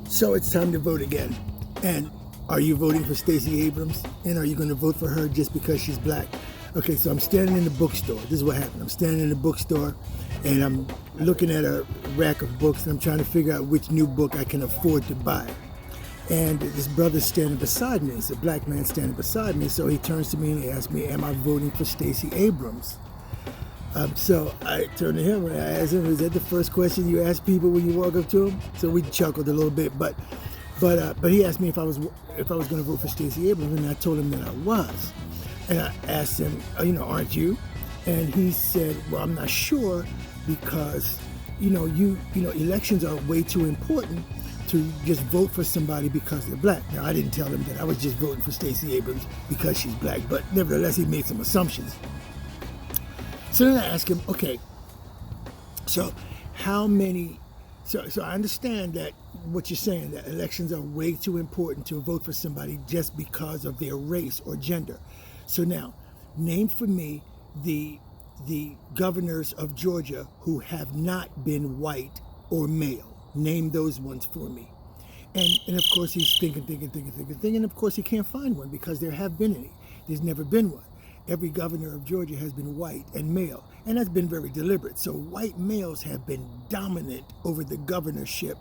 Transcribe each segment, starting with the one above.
So it's time to vote again. And are you voting for Stacey Abrams? And are you going to vote for her just because she's black? Okay, so I'm standing in the bookstore. This is what happened. I'm standing in the bookstore and I'm looking at a rack of books and I'm trying to figure out which new book I can afford to buy. And this brother's standing beside me. It's a black man standing beside me. So he turns to me and he asks me, am I voting for Stacey Abrams? So I turned to him and I asked him, is that the first question you ask people when you walk up to them? So we chuckled a little bit, but he asked me if I was going to vote for Stacey Abrams, and I told him that I was. And I asked him, aren't you? And he said, well, I'm not sure because, elections are way too important to just vote for somebody because they're black. Now, I didn't tell him that I was just voting for Stacey Abrams because she's black, but nevertheless, he made some assumptions. So then I asked him, okay, so how many, so I understand that what you're saying, that elections are way too important to vote for somebody just because of their race or gender. So now, name for me the governors of Georgia who have not been white or male. Name those ones for me. And of course he's thinking, and of course he can't find one because there have been any. There's never been one. Every governor of Georgia has been white and male, and that's been very deliberate. So white males have been dominant over the governorship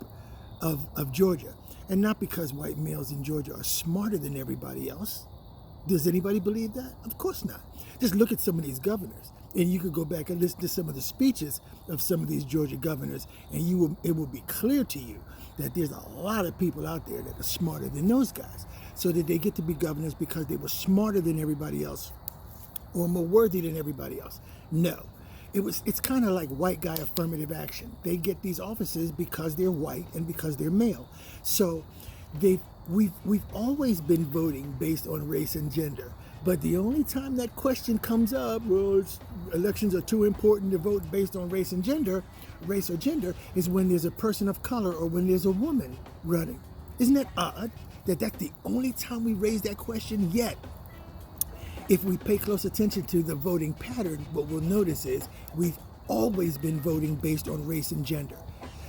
of Georgia. And not because white males in Georgia are smarter than everybody else. Does anybody believe that? Of course not. Just look at some of these governors, and you could go back and listen to some of the speeches of some of these Georgia governors, and it will be clear to you that there's a lot of people out there that are smarter than those guys. So did they get to be governors because they were smarter than everybody else or more worthy than everybody else? No. It's kind of like white guy affirmative action. They get these offices because they're white and because they're male. So we've always been voting based on race and gender. But the only time that question comes up, well, elections are too important to vote based on race or gender, is when there's a person of color or when there's a woman running. Isn't that odd that that's the only time we raise that question yet? If we pay close attention to the voting pattern, what we'll notice is we've always been voting based on race and gender.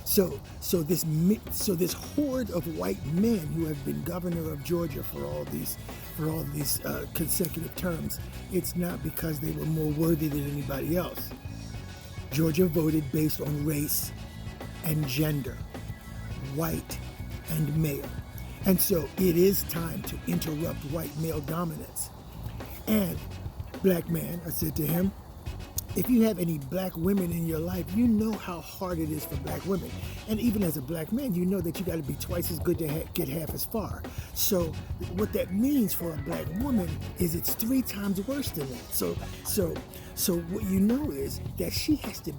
So this horde of white men who have been governor of Georgia for all these consecutive terms, it's not because they were more worthy than anybody else. Georgia voted based on race and gender, white and male. And so it is time to interrupt white male dominance. And black man, I said to him, if you have any black women in your life, you know how hard it is for black women. And even as a black man, you know that you got to be twice as good to get half as far. So what that means for a black woman is it's 3 times worse than that. So what you know is that she has to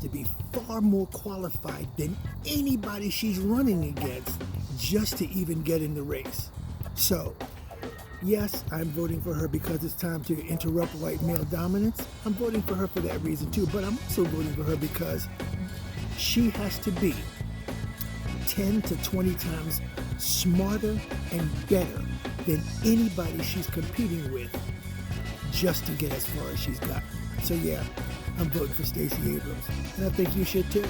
be far more qualified than anybody she's running against just to even get in the race. So yes, I'm voting for her because it's time to interrupt white male dominance. I'm voting for her for that reason too, but I'm also voting for her because she has to be 10 to 20 times smarter and better than anybody she's competing with just to get as far as she's got. So yeah, I'm voting for Stacey Abrams, and I think you should too.